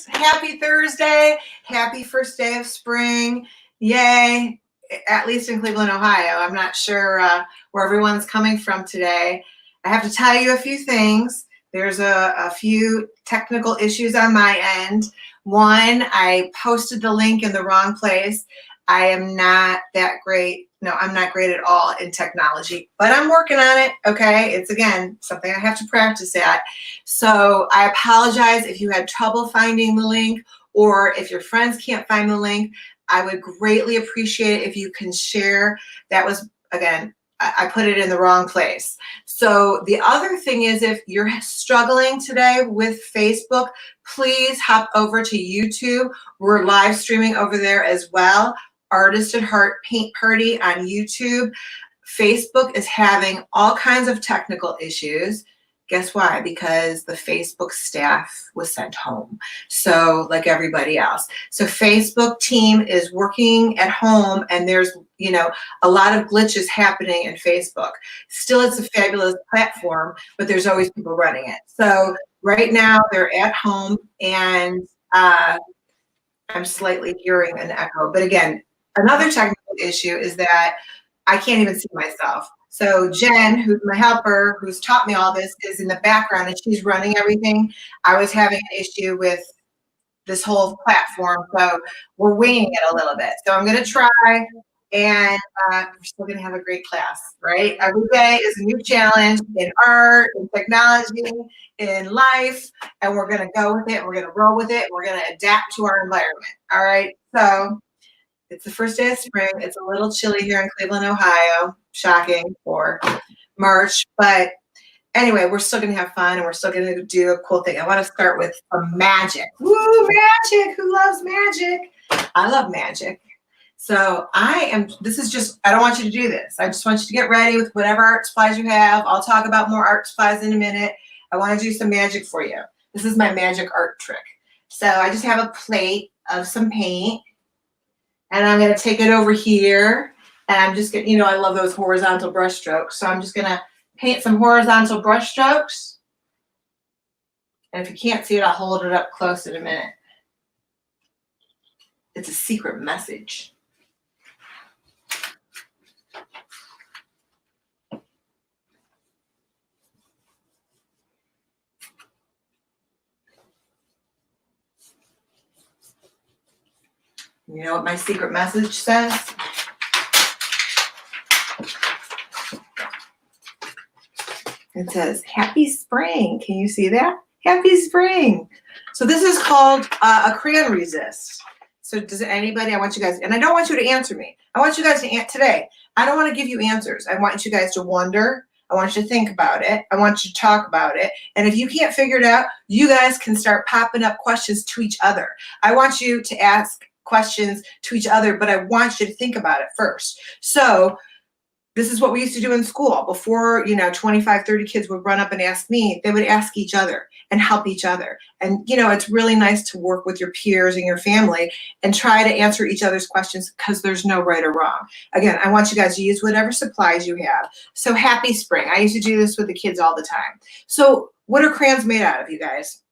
Happy Thursday. Happy first day of spring. Yay. At least in Cleveland, Ohio. I'm not sure where everyone's coming from today. I have to tell you a few things. There's a few technical issues on my end. One, I posted the link in the wrong place. I am not that great. No, I'm not great at all in technology, but I'm working on it, okay? It's, again, something I have to practice at. So I apologize if you had trouble finding the link, or if your friends can't find the link. I would greatly appreciate it if you can share. That was, again, I put it in the wrong place. So the other thing is, if you're struggling today with Facebook, please hop over to YouTube. We're live streaming over there as well. Artist at Heart Paint Party on YouTube. Facebook is having all kinds of technical issues. Guess why? Because the Facebook staff was sent home. So, like everybody else. So Facebook team is working at home, and there's, a lot of glitches happening in Facebook. Still, it's a fabulous platform, but there's always people running it. So right now they're at home, and I'm slightly hearing an echo. But again, another technical issue is that I can't even see myself. So Jen, who's my helper, who's taught me all this, is in the background, and she's running everything. I was having an issue with this whole platform, so we're winging it a little bit. So I'm going to try, and we're still going to have a great class, right? Every day is a new challenge in art, in technology, in life, and we're going to go with it. We're going to roll with it. We're going to adapt to our environment, all right? So it's the first day of spring. It's a little chilly here in Cleveland, Ohio. Shocking for March. But anyway, we're still going to have fun, and we're still going to do a cool thing. I want to start with some magic. Woo, magic. Who loves magic? I love magic. So I don't want you to do this. I just want you to get ready with whatever art supplies you have. I'll talk about more art supplies in a minute. I want to do some magic for you. This is my magic art trick. So I just have a plate of some paint. And I'm going to take it over here, and I'm just going to, I love those horizontal brush strokes. So I'm just going to paint some horizontal brush strokes. And if you can't see it, I'll hold it up close in a minute. It's a secret message. You know what my secret message says? It says, happy spring. Can you see that? Happy spring. So this is called a crayon resist. So does anybody, I want you guys, and I don't want you to answer me. I want you guys to today. I don't want to give you answers. I want you guys to wonder. I want you to think about it. I want you to talk about it. And if you can't figure it out, you guys can start popping up questions to each other. I want you to ask questions to each other, but I want you to think about it first. So this is what we used to do in school. Before, 25, 30 kids would run up and ask me, they would ask each other and help each other. And, it's really nice to work with your peers and your family and try to answer each other's questions, because there's no right or wrong. Again, I want you guys to use whatever supplies you have. So happy spring. I used to do this with the kids all the time. So what are crayons made out of, you guys?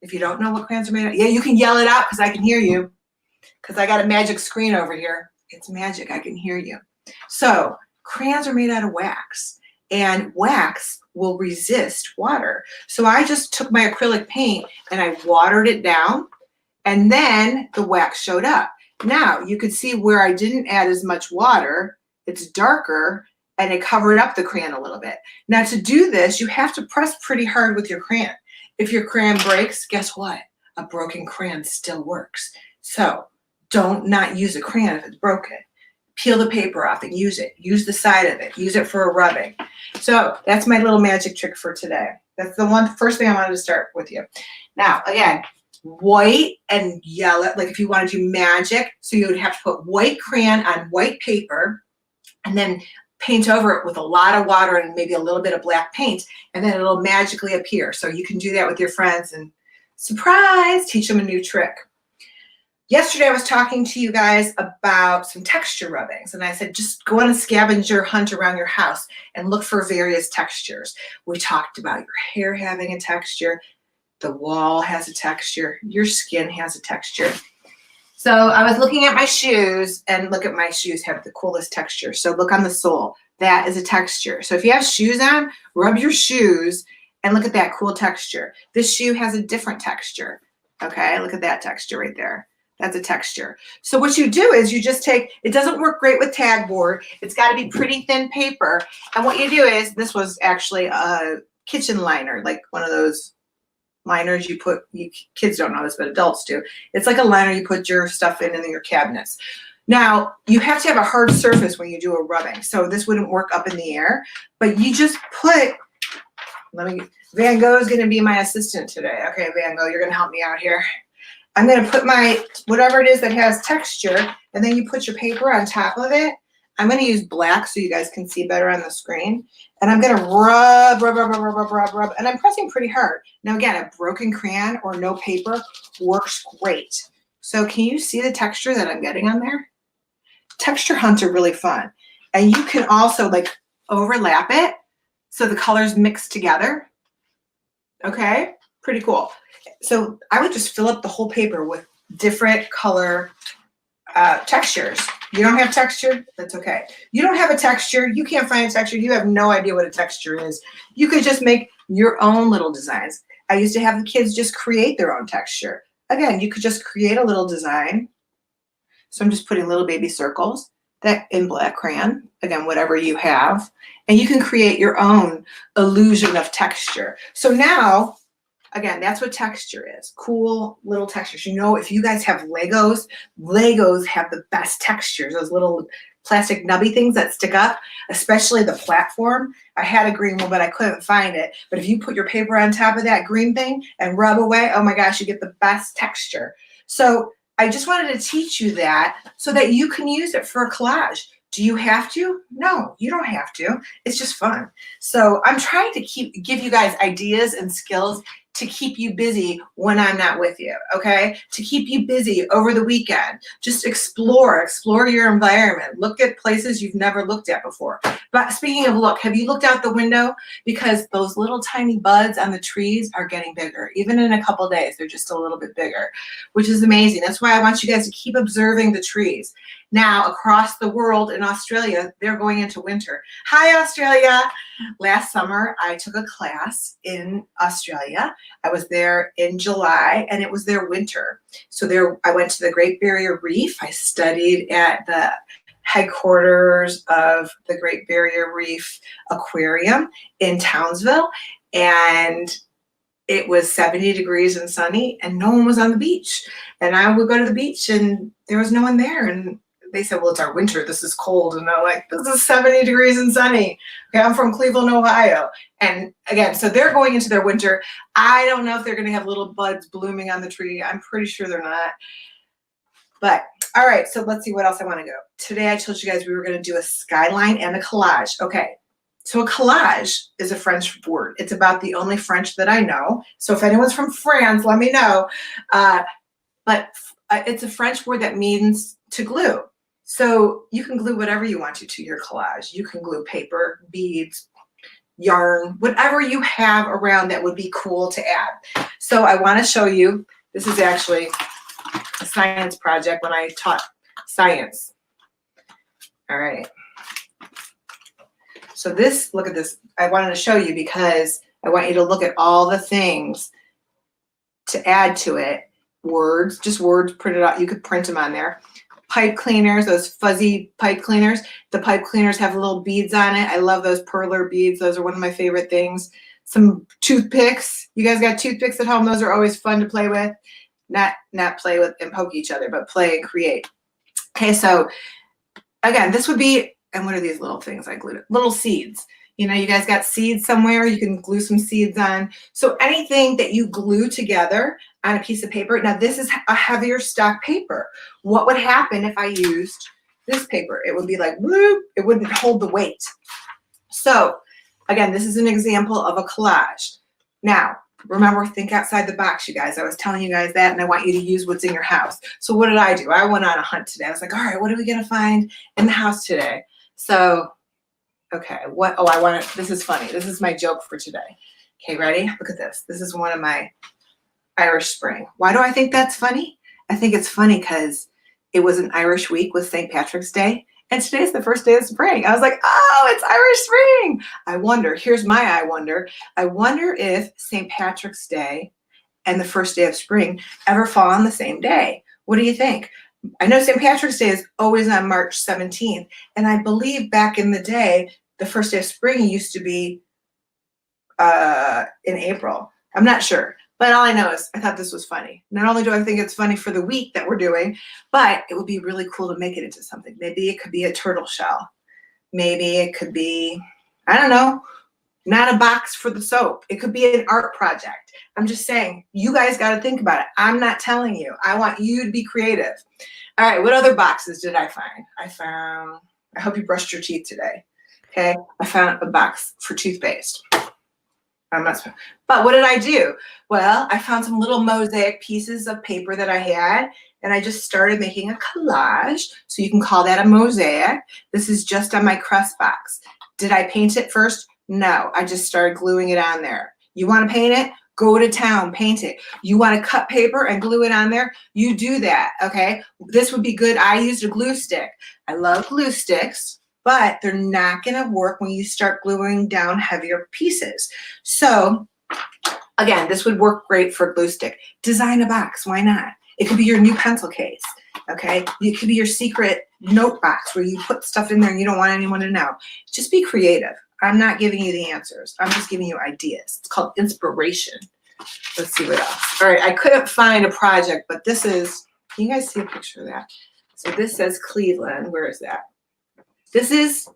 If you don't know what crayons are made out of, yeah, you can yell it out because I can hear you. Because I got a magic screen over here. It's magic. I can hear you. So crayons are made out of wax, and wax will resist water. So I just took my acrylic paint and I watered it down, and then the wax showed up. Now you could see where I didn't add as much water. It's darker, and it covered up the crayon a little bit. Now to do this, you have to press pretty hard with your crayon. If your crayon breaks, guess what? A broken crayon still works. So don't not use a crayon if it's broken. Peel the paper off and use it. Use the side of it. Use it for a rubbing. So that's my little magic trick for today. That's the first thing I wanted to start with you. Now, again, white and yellow, like if you want to do magic, so you would have to put white crayon on white paper and then paint over it with a lot of water and maybe a little bit of black paint, and then it'll magically appear. So you can do that with your friends and surprise, teach them a new trick. Yesterday, I was talking to you guys about some texture rubbings, and I said, just go on a scavenger hunt around your house and look for various textures. We talked about your hair having a texture. The wall has a texture. Your skin has a texture. So I was looking at my shoes, and look at my shoes have the coolest texture. So look on the sole. That is a texture. So if you have shoes on, rub your shoes and look at that cool texture. This shoe has a different texture. Okay, look at that texture right there. That's a texture. So what you do is you just take, it doesn't work great with tag board. It's got to be pretty thin paper. And what you do is, this was actually a kitchen liner, like one of those liners you put, kids don't know this, but adults do. It's like a liner you put your stuff in your cabinets. Now, you have to have a hard surface when you do a rubbing. So this wouldn't work up in the air, but you just put, Van Gogh is going to be my assistant today. Okay, Van Gogh, you're going to help me out here. I'm going to put my, whatever it is that has texture, and then you put your paper on top of it. I'm going to use black so you guys can see better on the screen. And I'm going to rub, and I'm pressing pretty hard. Now again, a broken crayon or no paper works great. So can you see the texture that I'm getting on there? Texture hunts are really fun. And you can also like overlap it so the colors mix together. Okay, pretty cool. So I would just fill up the whole paper with different color textures. You don't have texture? That's okay. You don't have a texture. You can't find a texture. You have no idea what a texture is. You could just make your own little designs. I used to have the kids just create their own texture. Again, you could just create a little design. So I'm just putting little baby circles that in black crayon, again, whatever you have, and you can create your own illusion of texture. So now, again, that's what texture is. Cool little textures. You know, if you guys have Legos, Legos have the best textures. Those little plastic nubby things that stick up, especially the platform. I had a green one, but I couldn't find it. But if you put your paper on top of that green thing and rub away, oh my gosh, you get the best texture. So I just wanted to teach you that so that you can use it for a collage. Do you have to? No, you don't have to. It's just fun. So I'm trying to give you guys ideas and skills to keep you busy when I'm not with you, okay? To keep you busy over the weekend. Just explore your environment. Look at places you've never looked at before. But speaking of look, have you looked out the window? Because those little tiny buds on the trees are getting bigger. Even in a couple days, they're just a little bit bigger, which is amazing. That's why I want you guys to keep observing the trees. Now, across the world in Australia, they're going into winter. Hi, Australia. Last summer, I took a class in Australia. I was there in July, and it was their winter. So I went to the Great Barrier Reef. I studied at the headquarters of the Great Barrier Reef Aquarium in Townsville, and it was 70 degrees and sunny, and no one was on the beach. And I would go to the beach, and there was no one there. And they said, well, it's our winter. This is cold. And I'm like, this is 70 degrees and sunny. Okay, I'm from Cleveland, Ohio. And again, so they're going into their winter. I don't know if they're going to have little buds blooming on the tree. I'm pretty sure they're not. But all right, so let's see what else I want to go. Today I told you guys we were going to do a skyline and a collage. Okay, so a collage is a French word. It's about the only French that I know. So if anyone's from France, let me know. But it's a French word that means to glue. So you can glue whatever you want to your collage. You can glue paper, beads, yarn, whatever you have around that would be cool to add. So I want to show you, this is actually a science project when I taught science. All right. So this, look at this. I wanted to show you because I want you to look at all the things to add to it. Words, just words printed out. You could print them on there. Pipe cleaners, those fuzzy pipe cleaners. The pipe cleaners have little beads on it. I love those perler beads. Those are one of my favorite things. Some toothpicks. You guys got toothpicks at home? Those are always fun to play with. Not play with and poke each other, but play and create. Okay, so again, this would be, and what are these little things I glued? Little seeds. You know, you guys got seeds somewhere, you can glue some seeds on. So anything that you glue together on a piece of paper. Now this is a heavier stock paper. What would happen if I used this paper? It would be like, whoop, it wouldn't hold the weight. So again, this is an example of a collage. Now, remember, think outside the box, you guys. I was telling you guys that, and I want you to use what's in your house. So what did I do? I went on a hunt today. I was like, all right, what are we going to find in the house today? So, okay, this is funny. This is my joke for today. Okay, ready? Look at this. This is one of my Irish Spring. Why do I think that's funny? I think it's funny because it was an Irish week with St. Patrick's Day, and today's the first day of spring. I was like, oh, it's Irish Spring. I wonder, here's my I wonder if St. Patrick's Day and the first day of spring ever fall on the same day. What do you think? I know St. Patrick's Day is always on March 17th, and I believe back in the day, the first day of spring used to be in April. I'm not sure, but all I know is I thought this was funny. Not only do I think it's funny for the week that we're doing, but it would be really cool to make it into something. Maybe it could be a turtle shell. Maybe it could be, I don't know, not a box for the soap. It could be an art project. I'm just saying, you guys got to think about it. I'm not telling you. I want you to be creative. All right, what other boxes did I find? I hope you brushed your teeth today. Okay, I found a box for toothpaste. But what did I do? Well, I found some little mosaic pieces of paper that I had, and I just started making a collage. So you can call that a mosaic. This is just on my crust box. Did I paint it first? No, I just started gluing it on there. You want to paint it? Go to town, paint it. You want to cut paper and glue it on there? You do that, okay? This would be good. I used a glue stick. I love glue sticks, but they're not going to work when you start gluing down heavier pieces. So again, this would work great for a glue stick. Design a box, why not? It could be your new pencil case, okay? It could be your secret note box where you put stuff in there and you don't want anyone to know. Just be creative. I'm not giving you the answers. I'm just giving you ideas. It's called inspiration. Let's see what else. All right, I couldn't find a project, but this is, can you guys see a picture of that? So this says Cleveland. Where is that? This is,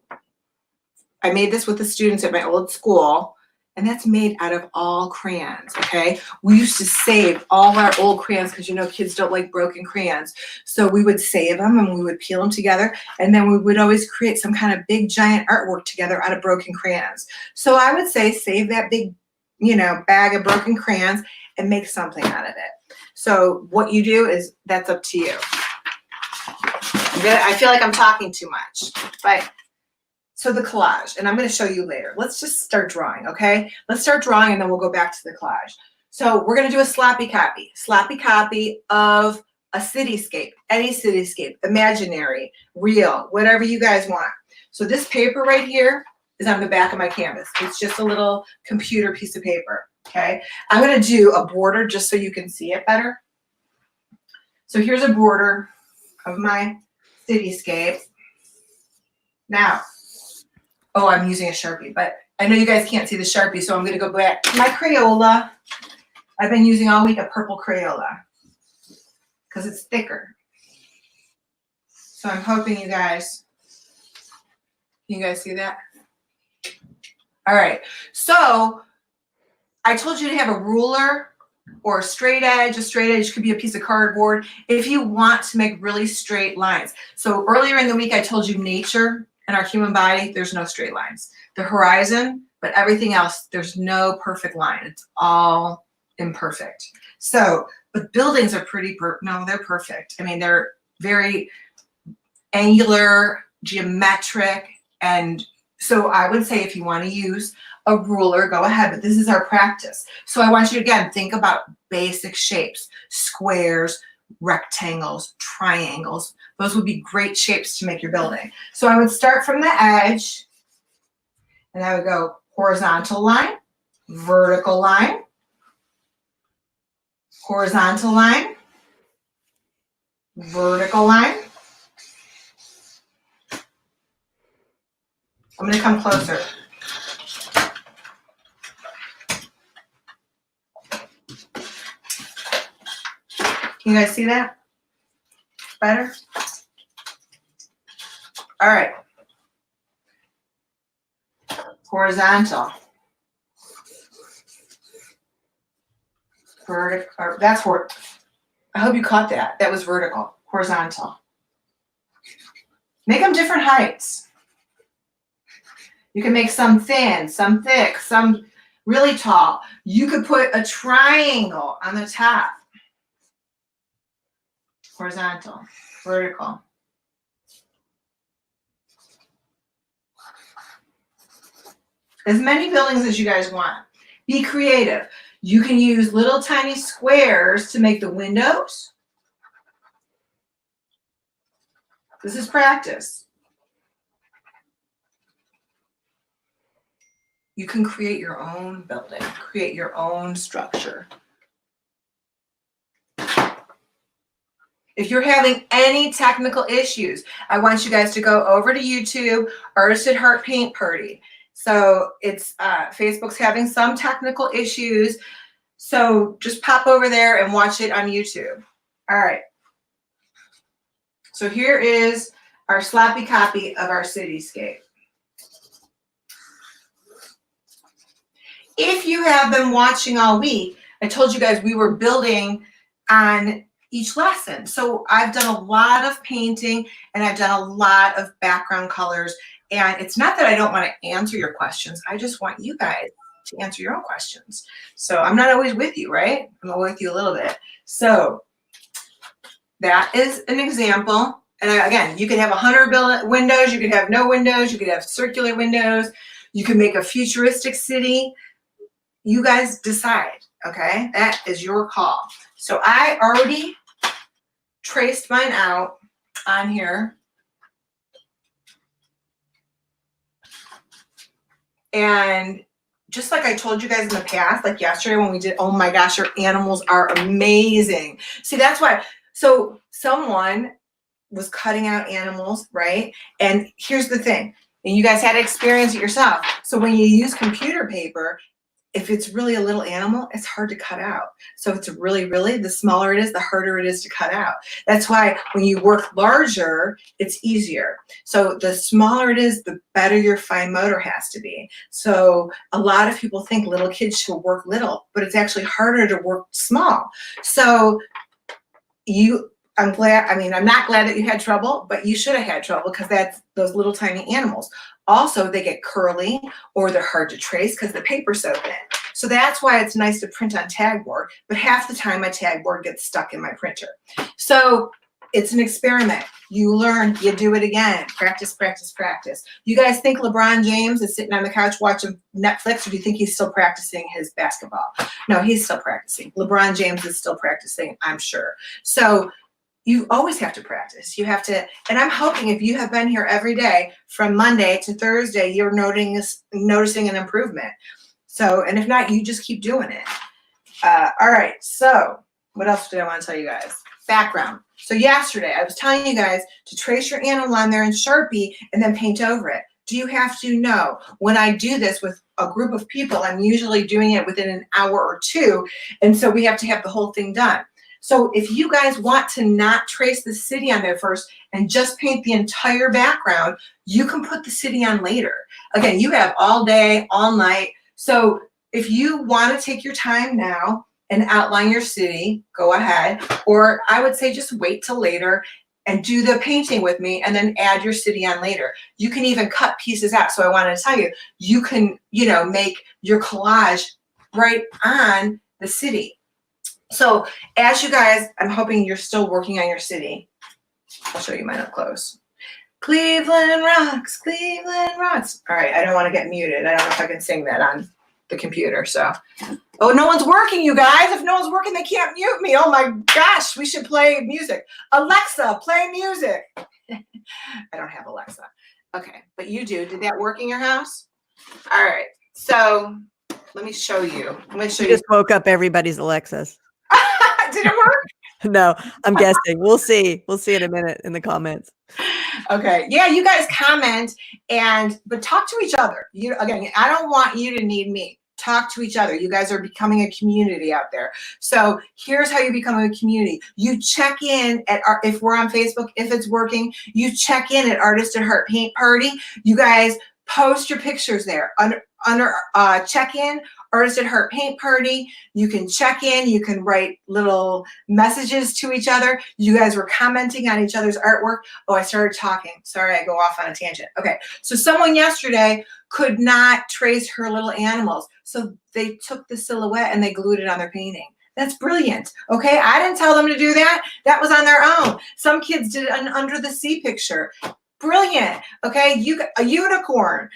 I made this with the students at my old school, and that's made out of all crayons, okay? We used to save all our old crayons because you know kids don't like broken crayons. So we would save them and we would peel them together, and then we would always create some kind of big giant artwork together out of broken crayons. So I would say save that big, you know, bag of broken crayons and make something out of it. So what you do is, that's up to you. I feel like I'm talking too much, but so the collage, and I'm going to show you later. Let's just start drawing, okay? Let's start drawing and then we'll go back to the collage. So we're going to do a sloppy copy of a cityscape, any cityscape, imaginary, real, whatever you guys want. So this paper right here is on the back of my canvas. It's just a little computer piece of paper, okay? I'm going to do a border just so you can see it better. So here's a border of my cityscape. Now, oh, I'm using a Sharpie, but I know you guys can't see the Sharpie, so I'm going to go back to my Crayola. I've been using all week a purple Crayola because it's thicker. So I'm hoping you guys, can you guys see that? All right, so I told you to have a ruler or a straight edge. A straight edge could be a piece of cardboard if you want to make really straight lines. So earlier in the week, I told you nature and our human body, there's no straight lines. The horizon, but everything else, there's no perfect line. It's all imperfect. So, but buildings are pretty, no, they're perfect. I mean, they're very angular, geometric, and so I would say if you want to use a ruler, go ahead, but this is our practice. So I want you to, again, think about basic shapes, squares, rectangles, triangles. Those would be great shapes to make your building. So I would start from the edge, and I would go horizontal line, vertical line, horizontal line, vertical line. I'm going to come closer. Can you guys see that? Better? All right. Horizontal. Vertical. That's where, I hope you caught that. That was vertical. Horizontal. Make them different heights. You can make some thin, some thick, some really tall. You could put a triangle on the top. Horizontal, vertical. As many buildings as you guys want. Be creative. You can use little tiny squares to make the windows. This is practice. You can create your own building, create your own structure. If you're having any technical issues, I want you guys to go over to YouTube, Artist at Heart Paint Party. So it's Facebook's having some technical issues. So just pop over there and watch it on YouTube. All right. So here is our sloppy copy of our cityscape. If you have been watching all week, I told you guys we were building on each lesson. So I've done a lot of painting and I've done a lot of background colors. And it's not that I don't want to answer your questions. I just want you guys to answer your own questions. So I'm not always with you, right? I'm with you a little bit. So that is an example. And again, you could have 100 windows, you could have no windows, you could have circular windows, you can make a futuristic city. You guys decide, okay? That is your call. So I already traced mine out on here. And just like I told you guys in the past, like yesterday when we did, oh my gosh, your animals are amazing. See, that's why. So someone was cutting out animals, right? And here's the thing, and you guys had to experience it yourself. So when you use computer paper, if it's really a little animal, it's hard to cut out. So it's really, the smaller it is, the harder it is to cut out. That's why when you work larger, it's easier. So the smaller it is, the better your fine motor has to be. So a lot of people think little kids should work little, but it's actually harder to work small. So I'm not glad that you had trouble, but you should have had trouble because that's those little tiny animals. Also, they get curly or they're hard to trace because the paper's so thin. So that's why it's nice to print on tag board, but half the time my tag board gets stuck in my printer. So it's an experiment. You learn, you do it again. Practice, practice, practice. You guys think LeBron James is sitting on the couch watching Netflix, or do you think he's still practicing his basketball? No, he's still practicing. LeBron James is still practicing, I'm sure. So you always have to practice. You have to, and I'm hoping if you have been here every day from Monday to Thursday, you're noticing an improvement. So, and if not, you just keep doing it. All right, so what else did I want to tell you guys? Background. So yesterday, I was telling you guys to trace your animal on there in Sharpie and then paint over it. Do you have to? No. When I do this with a group of people, I'm usually doing it within an hour or two, and so we have to have the whole thing done. So if you guys want to not trace the city on there first and just paint the entire background, you can put the city on later. Again, you have all day, all night. So if you want to take your time now and outline your city, go ahead. Or I would say just wait till later and do the painting with me and then add your city on later. You can even cut pieces out. So I wanted to tell you, you can, make your collage right on the city. So as you guys, I'm hoping you're still working on your city. I'll show you mine up close. Cleveland rocks, Cleveland rocks. All right, I don't want to get muted. I don't know if I can sing that on the computer, so. Oh, no one's working, you guys. If no one's working, they can't mute me. Oh my gosh, we should play music. Alexa, play music. I don't have Alexa. Okay, but you do. Did that work in your house? All right, so let me show you. I'm going to show you. Just woke up everybody's Alexas. Did it work? No, I'm guessing. We'll see. We'll see in a minute in the comments. Okay. Yeah, you guys comment but talk to each other. Again, I don't want you to need me. Talk to each other. You guys are becoming a community out there. So here's how you become a community. You check in if we're on Facebook, if it's working, you check in at Artist at Heart Paint Party. You guys post your pictures there under check in. Artist at Heart Paint Party. You can check in. You can write little messages to each other. You guys were commenting on each other's artwork. Oh, I started talking. Sorry, I go off on a tangent. Okay, so someone yesterday could not trace her little animals. So they took the silhouette and they glued it on their painting. That's brilliant. Okay, I didn't tell them to do that. That was on their own. Some kids did an under the sea picture. Brilliant. Okay, a unicorn.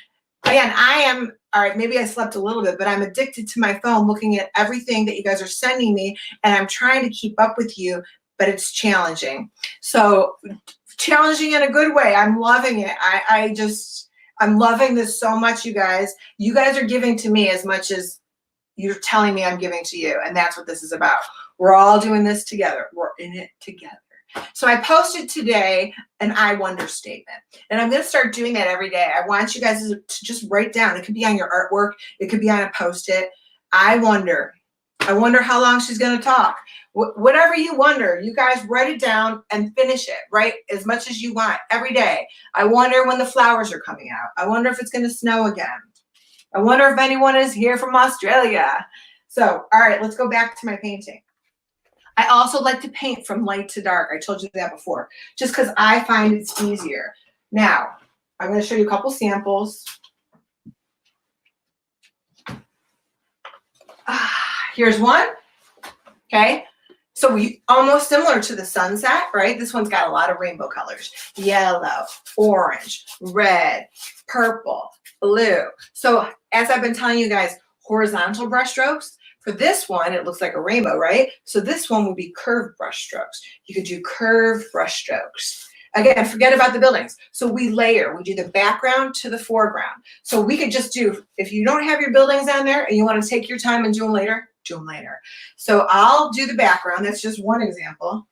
Again, I am all right, maybe I slept a little bit, but I'm addicted to my phone looking at everything that you guys are sending me, and I'm trying to keep up with you, but it's challenging. So challenging in a good way. I'm loving it. I'm loving this so much, you guys. You guys are giving to me as much as you're telling me I'm giving to you, and that's what this is about. We're all doing this together. We're in it together. So I posted today an I wonder statement, and I'm going to start doing that every day. I want you guys to just write down. It could be on your artwork. It could be on a Post-it. I wonder. I wonder how long she's going to talk. Whatever you wonder, you guys write it down and finish it. Write as much as you want every day. I wonder when the flowers are coming out. I wonder if it's going to snow again. I wonder if anyone is here from Australia. So, all right, let's go back to my painting. I also like to paint from light to dark. I told you that before, just because I find it's easier. Now, I'm going to show you a couple samples. Here's one, okay? So we almost similar to the sunset, right? This one's got a lot of rainbow colors. Yellow, orange, red, purple, blue. So as I've been telling you guys, horizontal brush strokes. For this one, it looks like a rainbow, right? So this one would be curved brush strokes. You could do curved brush strokes. Again, forget about the buildings. So we layer. We do the background to the foreground. So we could just do, if you don't have your buildings on there and you want to take your time and do them later, do them later. So I'll do the background. That's just one example.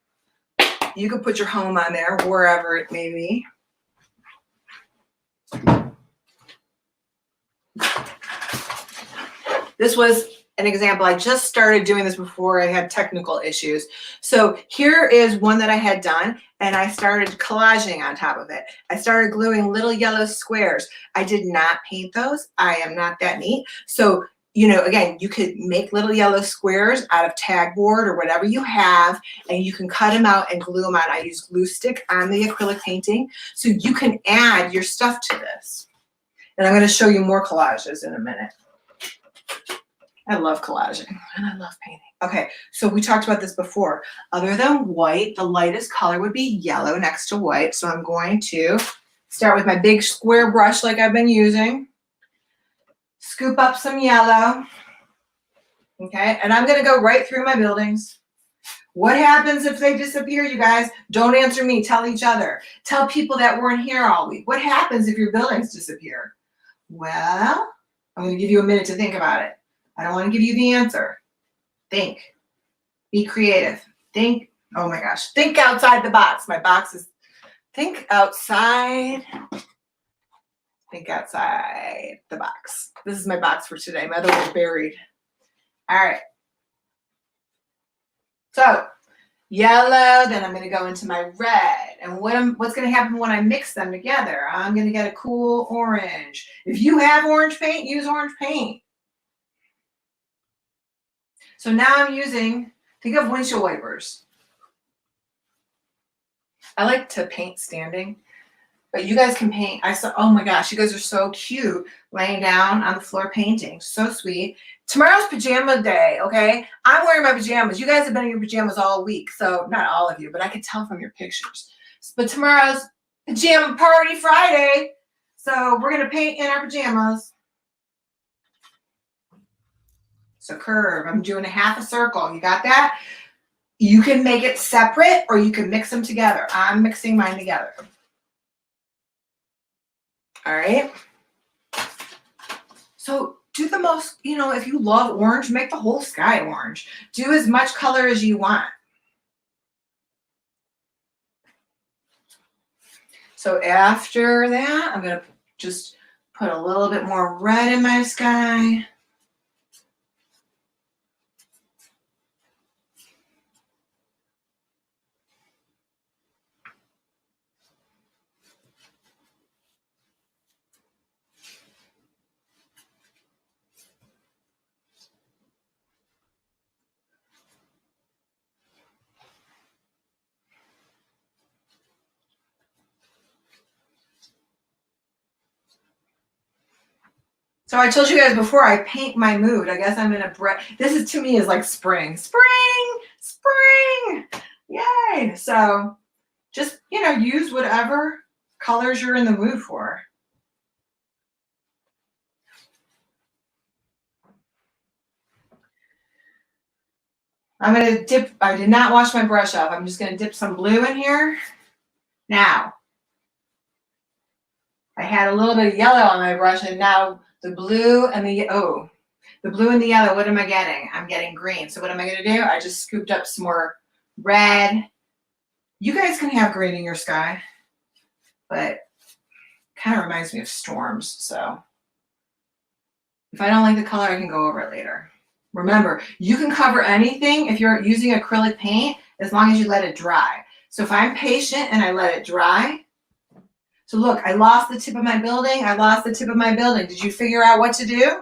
You could put your home on there, wherever it may be. This was an example. I just started doing this before I had technical issues. So here is one that I had done, and I started collaging on top of it. I started gluing little yellow squares. I did not paint those. I am not that neat. So, you know, again, you could make little yellow squares out of tag board or whatever you have, and you can cut them out and glue them on. I use glue stick on the acrylic painting, so you can add your stuff to this. And I'm going to show you more collages in a minute. I love collaging and I love painting. Okay, so we talked about this before. Other than white, the lightest color would be yellow next to white. So I'm going to start with my big square brush like I've been using. Scoop up some yellow. Okay, and I'm going to go right through my buildings. What happens if they disappear, you guys? Don't answer me. Tell each other. Tell people that weren't here all week. What happens if your buildings disappear? Well, I'm going to give you a minute to think about it. I don't want to give you the answer. Think. Be creative. Think. Oh my gosh. Think outside the box. My box is think outside. Think outside the box. This is my box for today. My other one's buried. All right. So yellow, then I'm going to go into my red. And what's going to happen when I mix them together? I'm going to get a cool orange. If you have orange paint, use orange paint. So now I'm using, think of windshield wipers. I like to paint standing, but you guys can paint. Oh my gosh, you guys are so cute laying down on the floor painting. So sweet. Tomorrow's pajama day, okay? I'm wearing my pajamas. You guys have been in your pajamas all week, so not all of you, but I could tell from your pictures. But tomorrow's pajama party Friday, so we're gonna paint in our pajamas. So curve, I'm doing a half a circle. You got that? You can make it separate or you can mix them together. I'm mixing mine together. All right. So do the most, you know, if you love orange, make the whole sky orange. Do as much color as you want. So after that, I'm going to just put a little bit more red in my sky. So I told you guys before, I paint my mood. I guess I'm in a this is to me is like spring. Spring, spring, yay. So just, you know, use whatever colors you're in the mood for. I'm gonna dip, I did not wash my brush off. I'm just gonna dip some blue in here. Now, I had a little bit of yellow on my brush and now the blue and the blue and the yellow, what am I getting? I'm getting green. So what am I gonna do? I just scooped up some more red. You guys can have green in your sky, but kind of reminds me of storms. So if I don't like the color, I can go over it later. Remember, you can cover anything if you're using acrylic paint as long as you let it dry. So if I'm patient and I let it dry, so look, I lost the tip of my building. I lost the tip of my building. Did you figure out what to do?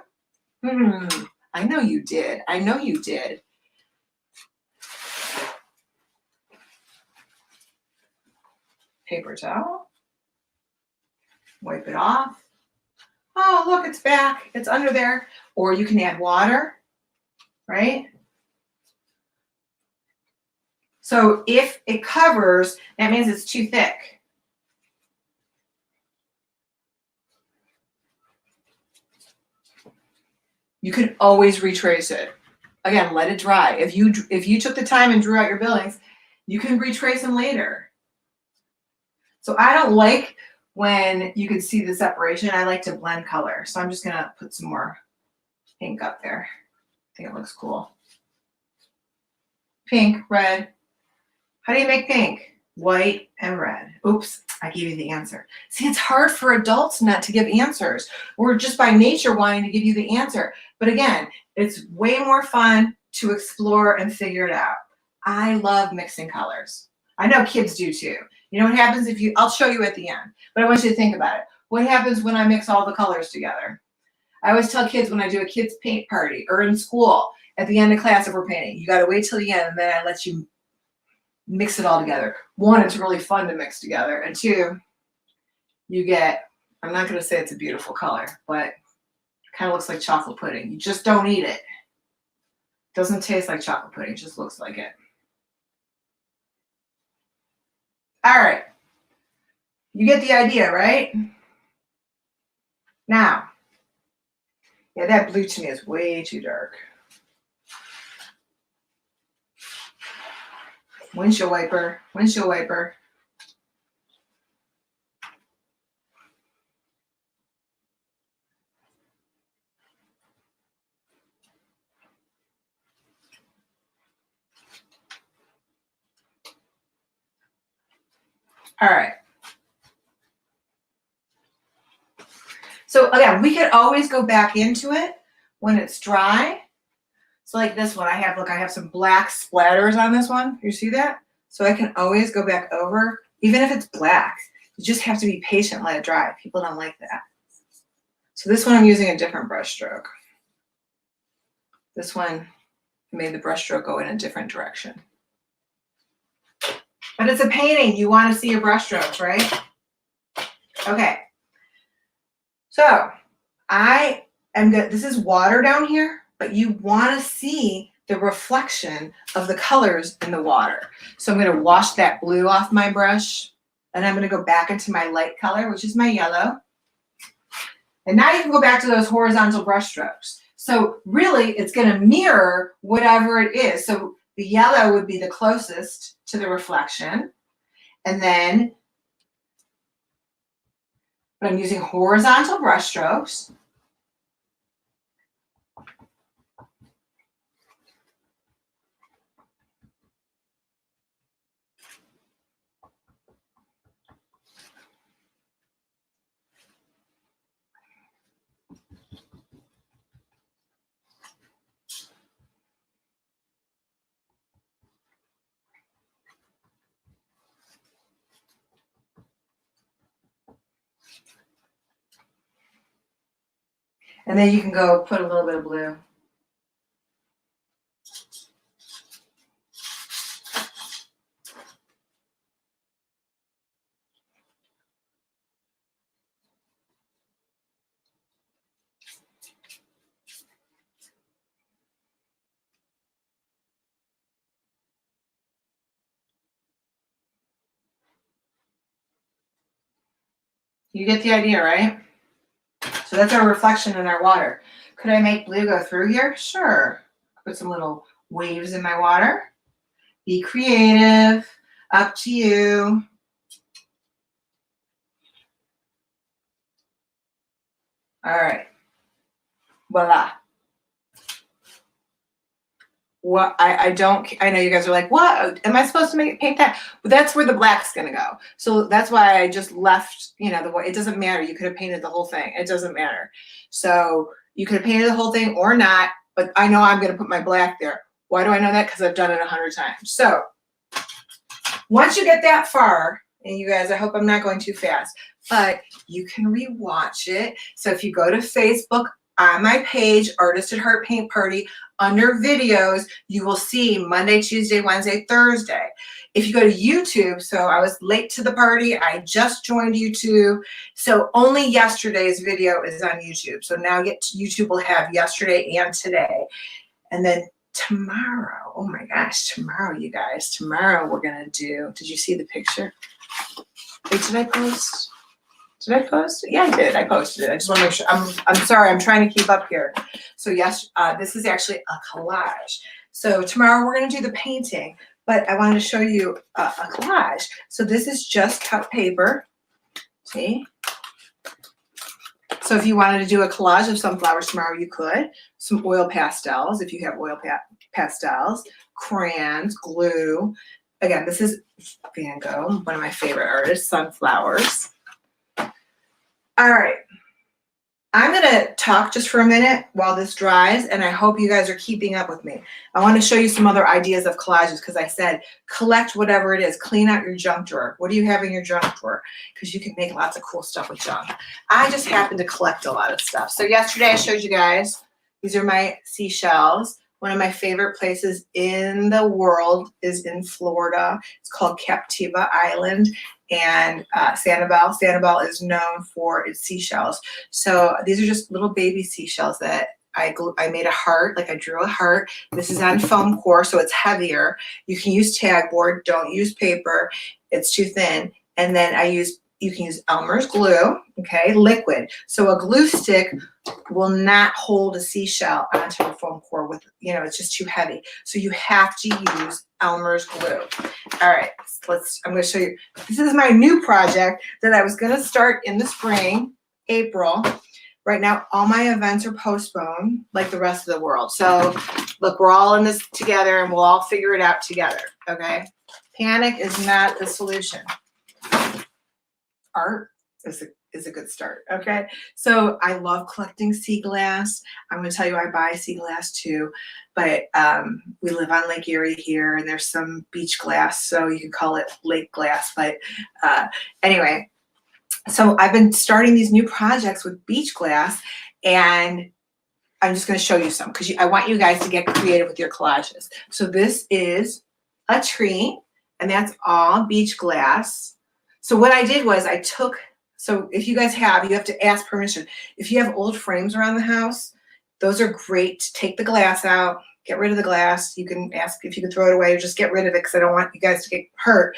I know you did. I know you did. Paper towel. Wipe it off. Oh, look, it's back. It's under there. Or you can add water, right? So if it covers, that means it's too thick. You can always retrace it. Again, let it dry. If you took the time and drew out your buildings, you can retrace them later. So I don't like when you can see the separation. I like to blend color. So I'm just gonna put some more pink up there. I think it looks cool. Pink, red. How do you make pink? White and red. Oops, I gave you the answer. See, it's hard for adults not to give answers. We're just by nature wanting to give you the answer. But again, it's way more fun to explore and figure it out. I love mixing colors. I know kids do too. You know what happens if you, I'll show you at the end, but I want you to think about it. What happens when I mix all the colors together? I always tell kids when I do a kids paint party or in school, at the end of class if we're painting, you gotta wait till the end and then I let you mix it all together. One, it's really fun to mix together. And two, you get, I'm not gonna say it's a beautiful color, but it kind of looks like chocolate pudding. You just don't eat it. Doesn't taste like chocolate pudding, it just looks like it. All right, you get the idea, right? Now, yeah, that blue to me is way too dark. Windshield wiper, windshield wiper. All right. So again, we could always go back into it when it's dry. So like this one, I have some black splatters on this one. You see that? So I can always go back over, even if it's black. You just have to be patient and let it dry. People don't like that. So this one, I'm using a different brush stroke. This one made the brush stroke go in a different direction. But it's a painting. You want to see your brush strokes, right? Okay. So I am good. This is water down here, but you want to see the reflection of the colors in the water. So I'm going to wash that blue off my brush, and I'm going to go back into my light color, which is my yellow. And now you can go back to those horizontal brush strokes. So really, it's going to mirror whatever it is. So the yellow would be the closest to the reflection. And then, but I'm using horizontal brush strokes. And then you can go put a little bit of blue. You get the idea, right? So that's our reflection in our water. Could I make blue go through here? Sure. Put some little waves in my water. Be creative, up to you. All right, voila. What I know you guys are like, what am I supposed to paint that? But that's where the black's gonna go. So that's why I just left, you know, the way. It doesn't matter. You could have painted the whole thing. It doesn't matter. So you could have painted the whole thing or not, but I know I'm gonna put my black there. Why do I know that? Because I've done it 100 times. So once you get that far, and you guys, I hope I'm not going too fast, but you can rewatch it. So if you go to Facebook on my page, Artist at Heart Paint Party, under videos, you will see Monday, Tuesday, Wednesday, Thursday. If you go to YouTube, so I was late to the party, I just joined YouTube, so only yesterday's video is on YouTube. So now YouTube will have yesterday and today. And then tomorrow, oh my gosh, tomorrow, you guys, tomorrow we're gonna do, did you see the picture? Wait, did I post? Did I post? Yeah, I did. I posted it. I just want to make sure. I'm sorry. I'm trying to keep up here. So yes, this is actually a collage. So tomorrow we're going to do the painting, but I wanted to show you a collage. So this is just cut paper. See? So if you wanted to do a collage of sunflowers tomorrow, you could. Some oil pastels, if you have oil pastels, crayons, glue. Again, this is Van Gogh, one of my favorite artists, sunflowers. All right, I'm gonna talk just for a minute while this dries, and I hope you guys are keeping up with me. I want to show you some other ideas of collages because I said collect whatever it is, clean out your junk drawer. What do you have in your junk drawer? Because you can make lots of cool stuff with junk. I just happen to collect a lot of stuff. So yesterday I showed you guys, these are my seashells. One of my favorite places in the world is in Florida. It's called Captiva Island. And Sanibel. Sanibel is known for its seashells. So these are just little baby seashells that I made a heart, like I drew a heart. This is on foam core, so it's heavier. You can use tag board, don't use paper. It's too thin. And then you can use Elmer's glue, okay, liquid. So a glue stick will not hold a seashell onto a foam core with, you know, it's just too heavy. So you have to use Elmer's glue. All right, I'm going to show you. This is my new project that I was going to start in the spring, April. Right now, all my events are postponed like the rest of the world. So look, we're all in this together and we'll all figure it out together, okay? Panic is not the solution. Art is a good start, okay? So I love collecting sea glass. I'm going to tell you I buy sea glass too, but we live on Lake Erie here and there's some beach glass, so you can call it lake glass. But anyway, so I've been starting these new projects with beach glass, and I'm just going to show you some because I want you guys to get creative with your collages. So this is a tree, and that's all beach glass. So what I did was so if you guys have, you have to ask permission. If you have old frames around the house, those are great to take the glass out, get rid of the glass. You can ask if you can throw it away or just get rid of it because I don't want you guys to get hurt.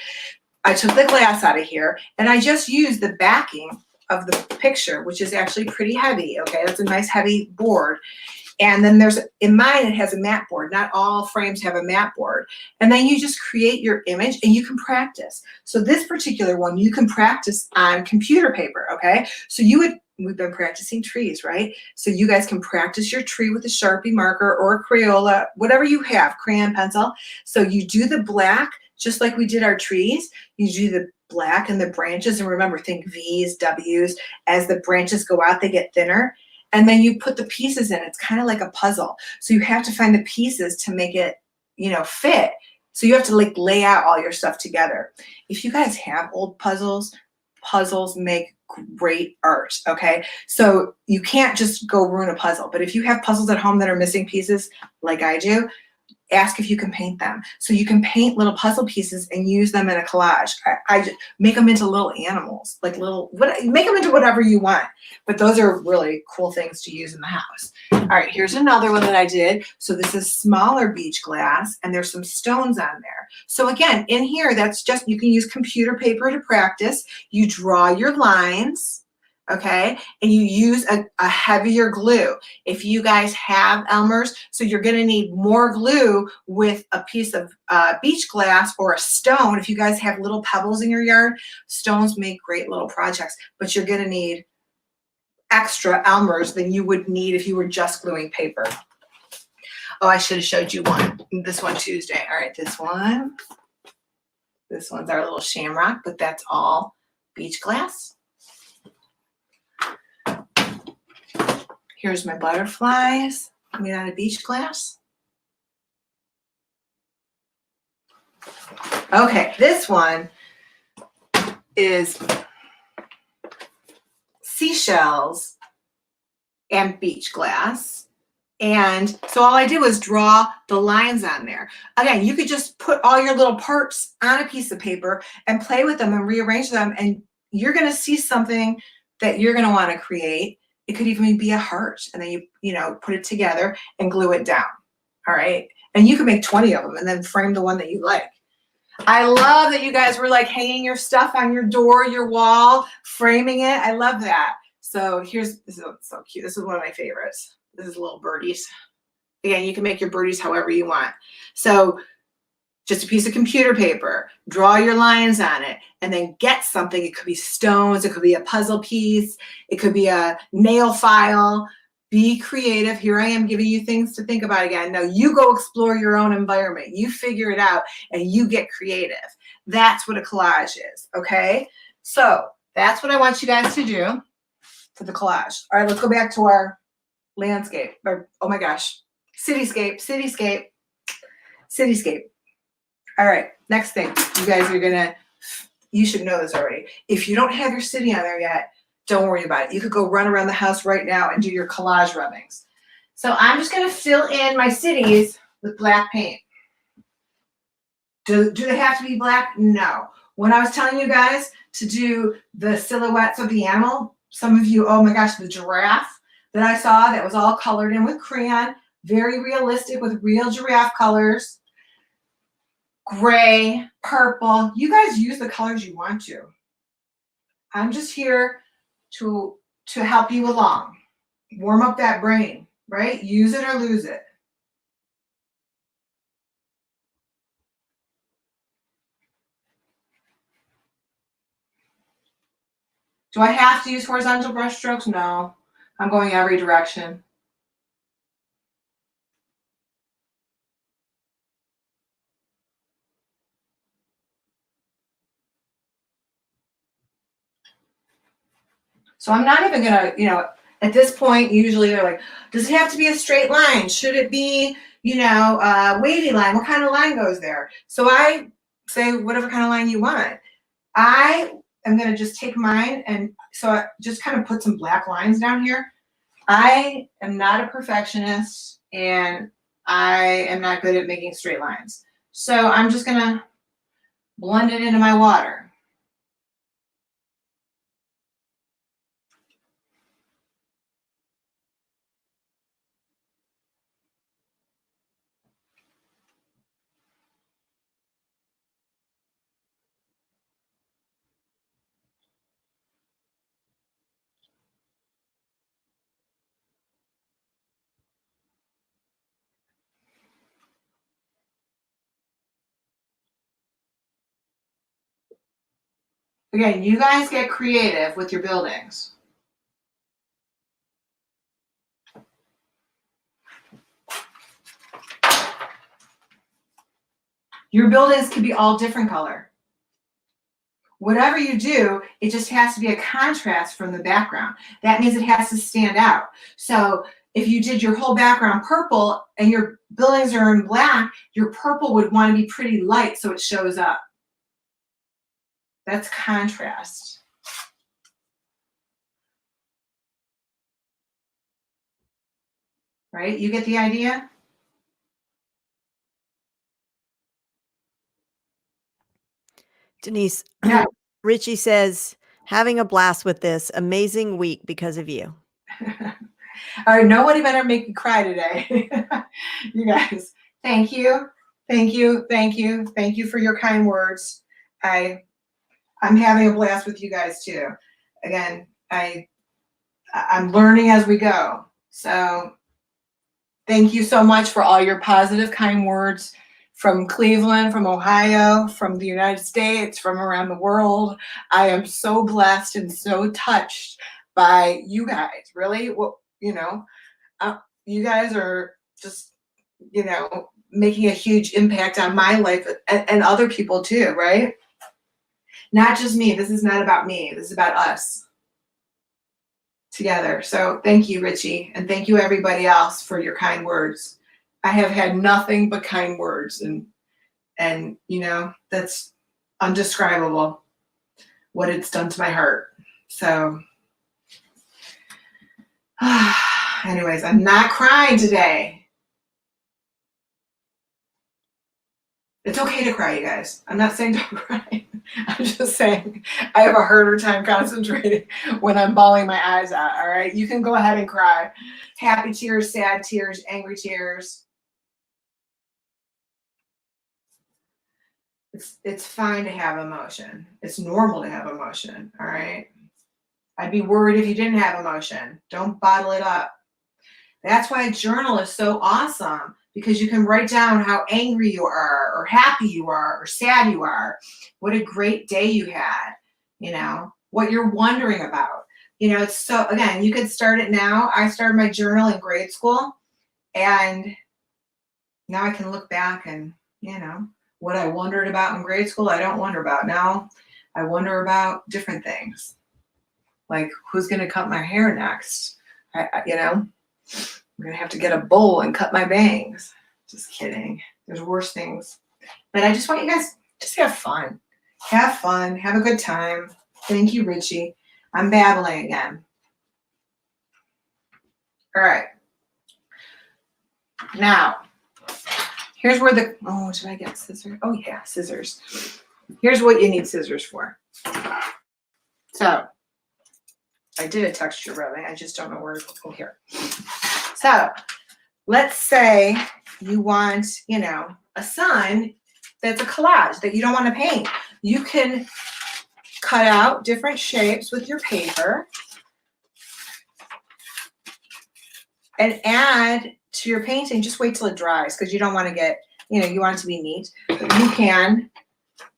I took the glass out of here and I just used the backing of the picture, which is actually pretty heavy, okay? That's a nice heavy board. And then in mine, it has a mat board. Not all frames have a mat board. And then you just create your image and you can practice. So this particular one, you can practice on computer paper, okay? So we've been practicing trees, right? So you guys can practice your tree with a Sharpie marker or a Crayola, whatever you have, crayon, pencil. So you do the black, just like we did our trees. You do the black and the branches. And remember, think V's, W's. As the branches go out, they get thinner. And then you put the pieces in. It's kind of like a puzzle. So you have to find the pieces to make it, you know, fit. So you have to like lay out all your stuff together. If you guys have old puzzles make great art, okay? So you can't just go ruin a puzzle. But if you have puzzles at home that are missing pieces, like I do, ask if you can paint them. So you can paint little puzzle pieces and use them in a collage. I just make them into little animals, like make them into whatever you want. But those are really cool things to use in the house. All right, here's another one that I did. So this is smaller beach glass and there's some stones on there. So again, in here, that's just, you can use computer paper to practice. You draw your lines. okay? And you use a heavier glue. If you guys have Elmer's, so you're gonna need more glue with a piece of beach glass or a stone. If you guys have little pebbles in your yard, stones make great little projects, but you're gonna need extra Elmer's than you would need if you were just gluing paper. Oh, I should have showed you one. This one Tuesday. All right, this one. This one's our little shamrock, but that's all beach glass. Here's my butterflies made out of beach glass. Okay, this one is seashells and beach glass. And so all I did was draw the lines on there. Again, you could just put all your little parts on a piece of paper and play with them and rearrange them, and you're gonna see something that you're gonna wanna create. It could even be a heart, and then you know, put it together and glue it down, all right? And you can make 20 of them and then frame the one that you like. I love that you guys were like hanging your stuff on your door, your wall, framing it. I love that. So this is so cute. This is one of my favorites. This is little birdies. Again, you can make your birdies however you want. So just a piece of computer paper, draw your lines on it, and then get something. It could be stones, it could be a puzzle piece, it could be a nail file. Be creative. Here I am giving you things to think about again. Now you go explore your own environment. You figure it out and you get creative. That's what a collage is, okay? So that's what I want you guys to do for the collage. All right, let's go back to our landscape, or oh my gosh, cityscape. All right, next thing, you guys are you should know this already. If you don't have your city on there yet, don't worry about it. You could go run around the house right now and do your collage rubbings. So I'm just gonna fill in my cities with black paint. Do they have to be black? No. When I was telling you guys to do the silhouettes of the animal, some of you, oh my gosh, the giraffe that I saw that was all colored in with crayon, very realistic with real giraffe colors, gray, purple. You guys use the colors you want to. I'm just here to help you along. Warm up that brain, right? Use it or lose it. Do I have to use horizontal brush strokes? No. I'm going every direction. So I'm not even gonna, you know, at this point, usually they're like, does it have to be a straight line? Should it be, you know, a wavy line? What kind of line goes there? So I say whatever kind of line you want. I am gonna just take mine, and so I just kind of put some black lines down here. I am not a perfectionist, and I am not good at making straight lines. So I'm just gonna blend it into my water. Again, you guys get creative with your buildings. Your buildings can be all different color. Whatever you do, it just has to be a contrast from the background. That means it has to stand out. So if you did your whole background purple and your buildings are in black, your purple would want to be pretty light so it shows up. That's contrast. Right? You get the idea? Denyse, Yeah. Richie says, having a blast with this amazing week because of you. All right, nobody better make me cry today. You guys, thank you. Thank you. Thank you. Thank you for your kind words. I'm having a blast with you guys too. Again, I I'm learning as we go. So thank you so much for all your positive, kind words from Cleveland, from Ohio, from the United States, from around the world. I am so blessed and so touched by you guys. Really, well, you guys are just, making a huge impact on my life and other people too, right? Not just me. This is not about me. This is about us together. So thank you, Richie, and thank you everybody else for your kind words. I have had nothing but kind words, and that's undescribable what it's done to my heart. So anyways, I'm not crying today. It's okay to cry, you guys. I'm not saying don't cry. I'm just saying I have a harder time concentrating when I'm bawling my eyes out, all right? You can go ahead and cry. Happy tears, sad tears, angry tears. It's fine to have emotion. It's normal to have emotion, all right? I'd be worried if you didn't have emotion. Don't bottle it up. That's why a journal is so awesome, because you can write down how angry you are, or happy you are, or sad you are, what a great day you had, what you're wondering about. It's so, again, you could start it now. I started my journal in grade school, and now I can look back and, what I wondered about in grade school, I don't wonder about now. I wonder about different things, like who's going to cut my hair next. I'm going to have to get a bowl and cut my bangs. Just kidding. There's worse things. But I just want you guys just have fun. Have fun. Have a good time. Thank you, Richie. I'm babbling again. All right. Now, here's where did I get scissors? Oh, yeah, scissors. Here's what you need scissors for. So, I did a texture rubbing. I just don't know where to go here. So, let's say you want, a sun that's a collage that you don't want to paint. You can cut out different shapes with your paper and add to your painting. Just wait till it dries, because you don't want to get, you want it to be neat. But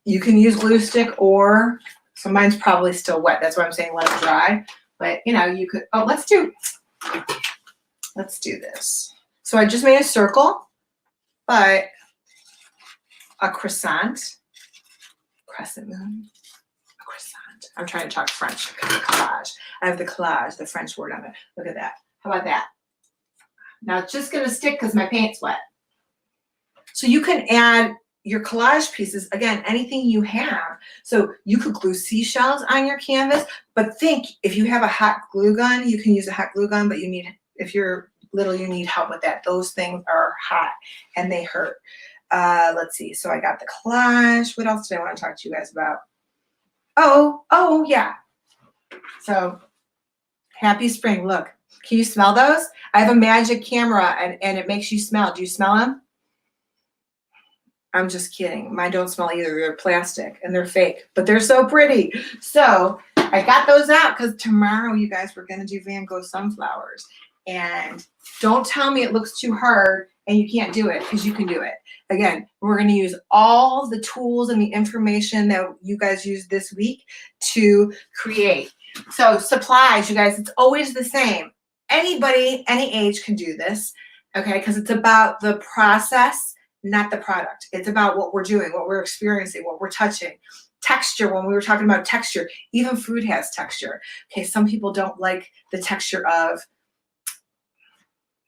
you can use glue stick, or, so mine's probably still wet. That's why I'm saying let it dry. But, you could, let's do this. So I just made a circle, but a crescent moon, a crescent. I'm trying to talk French. Collage. I have the collage, the French word on it. Look at that. How about that? Now it's just going to stick because my paint's wet. So you can add your collage pieces, again, anything you have. So you could glue seashells on your canvas, but think if you have a hot glue gun, you can use a hot glue gun, but if you're little, you need help with that. Those things are hot and they hurt. Let's see. So I got the collage. What else did I want to talk to you guys about? Oh, yeah. So happy spring. Look, can you smell those? I have a magic camera and it makes you smell. Do you smell them? I'm just kidding. Mine don't smell either. They're plastic and they're fake, but they're so pretty. So I got those out because tomorrow, you guys, we're going to do Van Gogh sunflowers. And don't tell me it looks too hard and you can't do it, because you can do it. Again, we're going to use all the tools and the information that you guys use this week to create. So supplies, you guys, it's always the same. Anybody, any age can do this, okay? Because it's about the process, not the product. It's about what we're doing, what we're experiencing, what we're touching. Texture, when we were talking about texture, even food has texture. Okay, some people don't like the texture of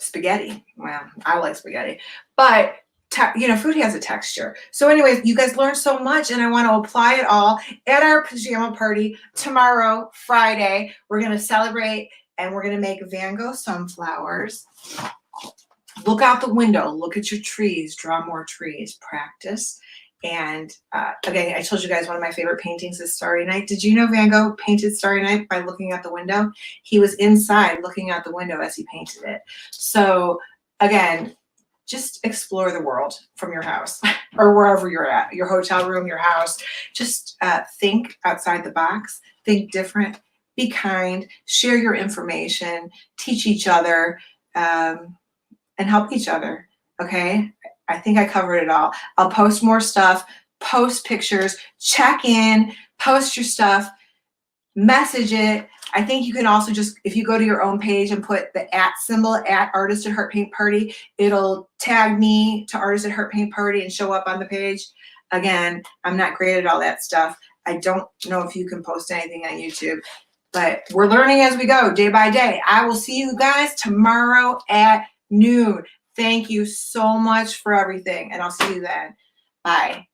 spaghetti. Well, I like spaghetti, but food has a texture. So anyways, you guys learned so much, and I want to apply it all at our pajama party tomorrow, Friday. We're going to celebrate, and we're going to make Van Gogh sunflowers. Look out the window. Look at your trees. Draw more trees. Practice. And again, I told you guys one of my favorite paintings is Starry Night. Did you know Van Gogh painted Starry Night by looking out the window? He was inside looking out the window as he painted it. So again, just explore the world from your house or wherever you're at, your hotel room, your house. Just think outside the box, think different, be kind, share your information, teach each other, and help each other, okay? I think I covered it all. I'll post more stuff, post pictures, check in, post your stuff, message it. I think you can also just, if you go to your own page and put the @ symbol at Artist at Heart Paint Party, it'll tag me to Artist at Heart Paint Party and show up on the page. Again, I'm not great at all that stuff. I don't know if you can post anything on YouTube, but we're learning as we go, day by day. I will see you guys tomorrow at noon. Thank you so much for everything, and I'll see you then. Bye.